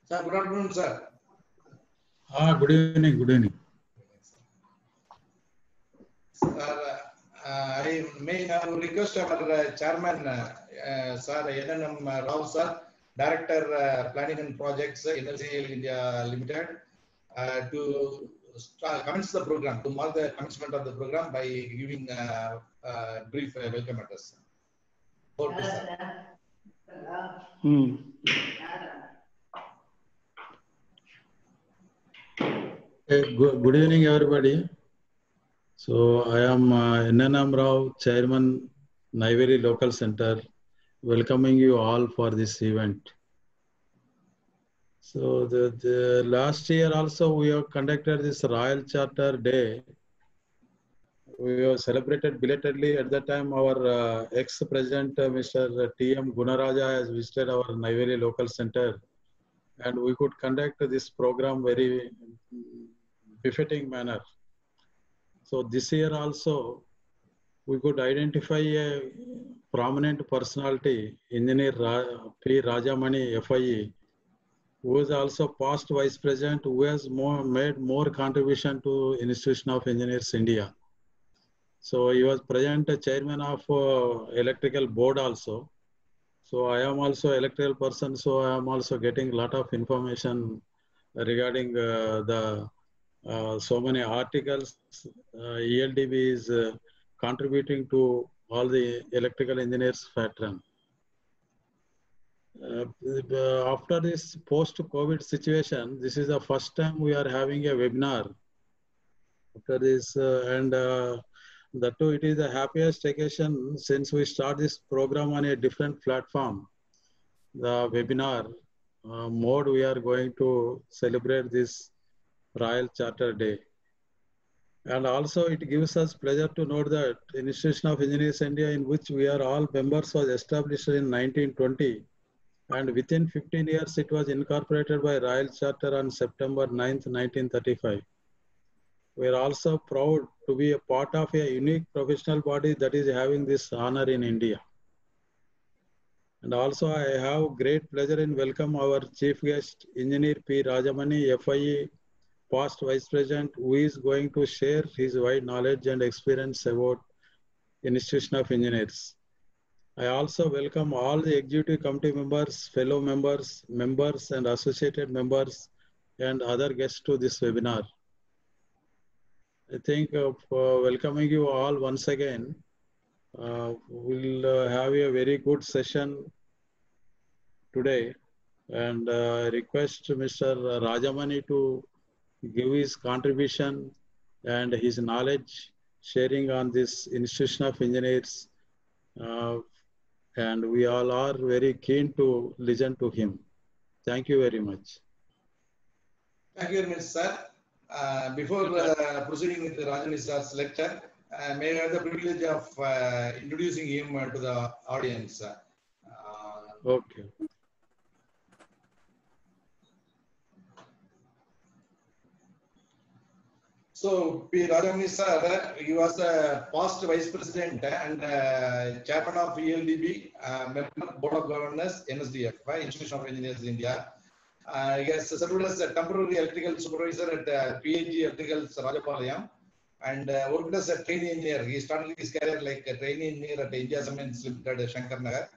Sir, good afternoon, sir. Good evening. Good evening. I may now request our chairman, Sir NNM Rao, sir, Director Planning and Projects, NLCL India Limited, to commence the program, to mark the commencement of the program by giving a brief welcome address. Over to sir. Good evening, everybody. So I am NNM Rao, Chairman, Neyveli Local Center, welcoming you all for this event. So the last year also we have conducted this Royal Charter Day. We have celebrated belatedly. At that time, our ex-president, Mr. T.M. Gunaraja, has visited our Neyveli Local Center, and we could conduct this program very befitting manner. So this year also, we could identify a prominent personality, Engineer P. Rajamani, FIE, who is also past Vice President, who has made more contribution to Institution of Engineers India. So he was present chairman of electrical board also. So I am also electrical person, so I am also getting a lot of information regarding so many articles. ELDB is contributing to all the electrical engineers pattern. After this post-COVID situation, this is the first time we are having a webinar. After this, that too, it is the happiest occasion since we start this program on a different platform. The webinar mode, we are going to celebrate this Royal Charter Day. And also it gives us pleasure to note that Institution of Engineers India, in which we are all members, was established in 1920. And within 15 years, it was incorporated by Royal Charter on September 9th, 1935. We are also proud to be a part of a unique professional body that is having this honor in India. And also I have great pleasure in welcome our chief guest, Engineer P. Rajamani, FIE, past Vice President, who is going to share his wide knowledge and experience about Institution of Engineers. I also welcome all the executive committee members, fellow members, members and associated members, and other guests to this webinar. I think of welcoming you all once again. We'll have a very good session today, and request Mr. Rajamani to give his contribution and his knowledge sharing on this Institution of Engineers, and we all are very keen to listen to him. Thank you very much. Thank you very much, sir. Before proceeding with Rajamani sir's lecture, may I have the privilege of introducing him to the audience. Okay. So, P. Rajamani sir, he was a past Vice President and Chairman of ELDB, Member of Board of Governors, NSDF, Institution of Engineers India. He has served as a temporary electrical supervisor at PAG Electricals Rajapalayam and worked as a trainee engineer. He started his career like a trainee engineer at India Cements Limited, Shankar Nagar.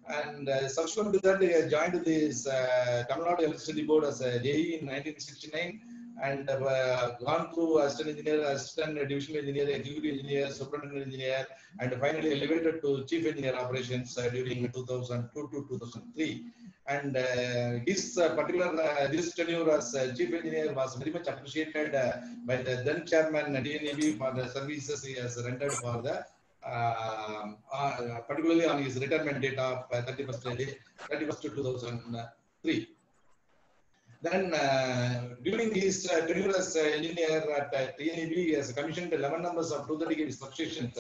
And subsequent to that, he joined this Tamil Nadu Electricity Board as a JE in 1969 and gone through assistant engineer, assistant divisional engineer, executive engineer, superintendent engineer, and finally elevated to chief engineer operations during 2002 to 2003. And his particular this tenure as chief engineer was very much appreciated by the then chairman DNAB for the services he has rendered for the particularly on his retirement date of 31st 2003. Then during his tenure as engineer at DNAB, he has commissioned 11 numbers of 230 kV substations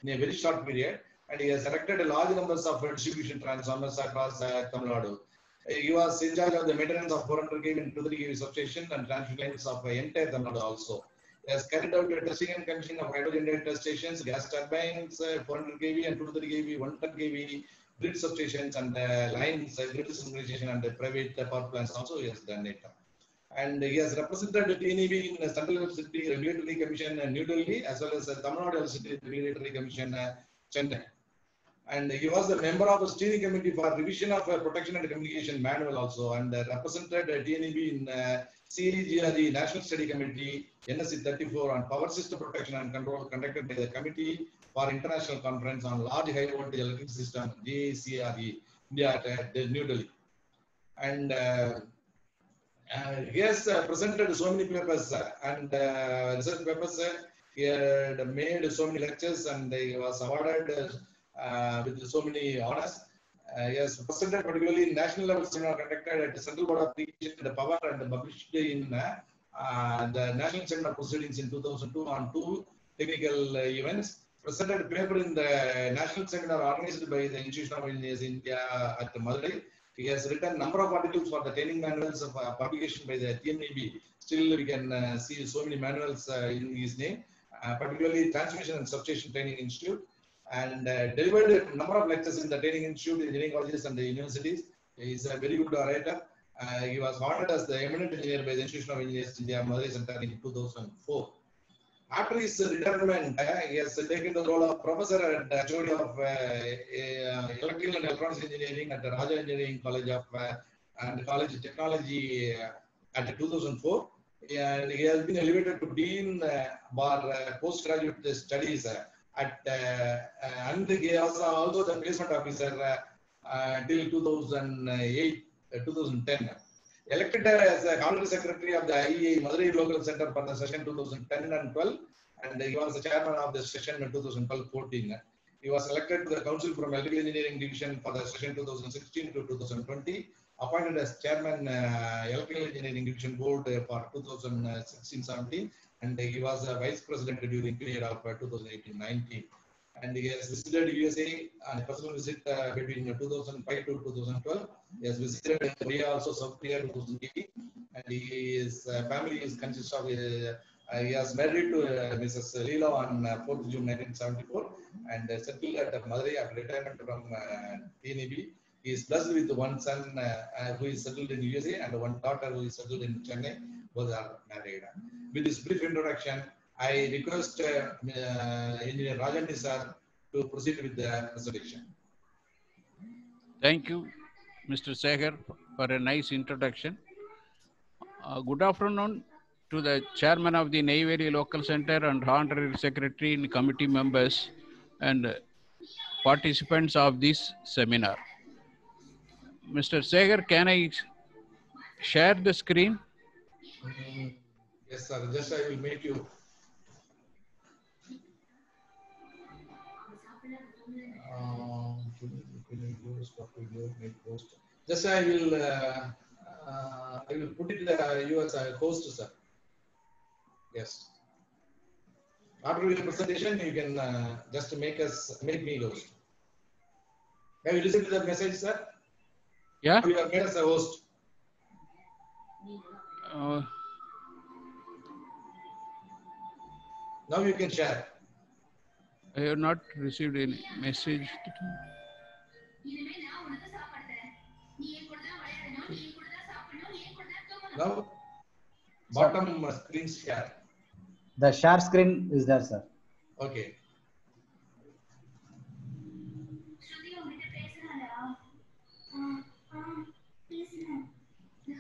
in a very short period, and he has erected large numbers of distribution transformers across Tamil Nadu. He was in charge of the maintenance of 400 kV and 230 kV substation and transmission lines of entire Tamil Nadu also. He has carried out the testing and commissioning of hydrogen test stations, gas turbines, 400 kV and 230 kV, 110 kV, grid substations and lines, grid synchronization and private power plants also he has done it. And he has represented TNEB in the Central Electricity Regulatory Commission New Delhi as well as Tamil Nadu Electricity Regulatory Commission Chennai. And he was a member of the steering committee for revision of protection and communication manual also, and represented TNEB in CEGRE National Study Committee NSC 34 on power system protection and control conducted by the Committee for International Conference on Large High Voltage Electric System JCRE India at New Delhi. And he has presented so many papers and research papers. He had made so many lectures and he was awarded with so many honors. He has presented particularly in national level seminar conducted at the Central Board of Irrigation and Power and published in the national seminar proceedings in 2002 on 2 technical events. Presented paper in the national seminar organized by the Institution of Engineers India at Madurai. He has written number of articles for the training manuals of publication by the TNEB. Still, we can see so many manuals in his name, particularly Transmission and Substation Training Institute, and delivered a number of lectures in the Training Institute, engineering colleges, and the universities. He is a very good orator. He was honored as the eminent engineer by the Institution of Engineers India, Madurai Center in 2004. After his retirement, he has taken the role of professor at HOD of Electrical and Electronics Engineering at the Raja Engineering College of and College of Technology at 2004. And he has been elevated to Dean for postgraduate studies at and he was also the placement officer till 2008, 2010. Elected as a Honorary Secretary of the IEA Madurai Local Center for the session 2010 and 12, and he was the chairman of the session in 2012-14. He was elected to the Council from Electrical Engineering Division for the session 2016 to 2020, appointed as chairman Electrical Engineering Division Board for 2016-17, and he was a vice president during the period of 2018-19. And he has visited USA on a personal visit between 2005 to 2012. He has visited Korea, also South Korea 2018. And his family is consists of, he was married to Mrs. Leela on 4th June 1974 and settled at Madurai after retirement from TNEB. He is blessed with one son who is settled in USA and one daughter who is settled in Chennai. Both are married. With this brief introduction, I request Engineer Rajan Nisar to proceed with the presentation. Thank you, Mr. Sekhar, for a nice introduction. Good afternoon to the Chairman of the Neyveli Local Center and Honorary Secretary and committee members and participants of this seminar. Mr. Sekhar, can I share the screen? Yes, sir. Just I will make you. Just I will put it you as a host, sir. Yes. After your presentation, you can just make me host. Have you listened to the message, sir? Yeah. You are made as a host. Now you can share. I have not received any message. Now, bottom screen share. The share screen is there, sir. Okay.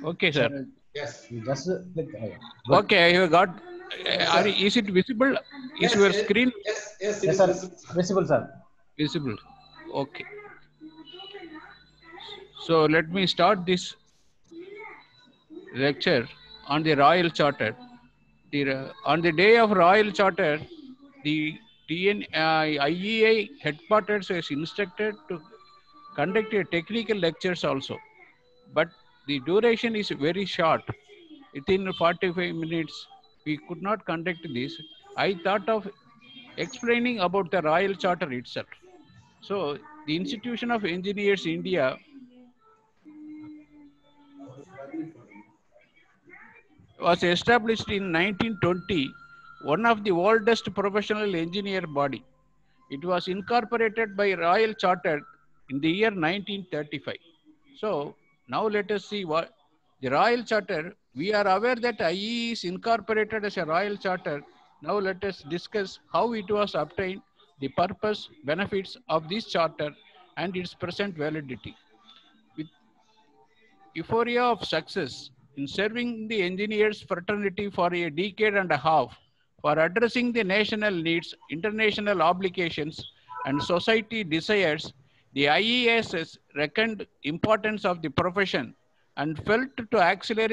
Okay, sir. Yes. You just click. Okay, I have got. Is it visible? Is your screen Yes, Yes, sir. Visible, sir. visible? Okay. So let me start this lecture on the Royal Charter. On the day of Royal Charter, the IEA headquarters is instructed to conduct a technical lectures also, but the duration is very short. Within 45 minutes, we could not conduct this. I thought of explaining about the Royal Charter itself. So the Institution of Engineers India was established in 1920, one of the oldest professional engineer body. It was incorporated by Royal Charter in the year 1935. So now let us see what the Royal Charter. We are aware that IEE is incorporated as a Royal Charter. Now let us discuss how it was obtained, the purpose, benefits of this charter, and its present validity. With euphoria of success in serving the engineers fraternity for a decade and a half, for addressing the national needs, international obligations, and society desires, the IES reckoned importance of the profession and felt to accelerate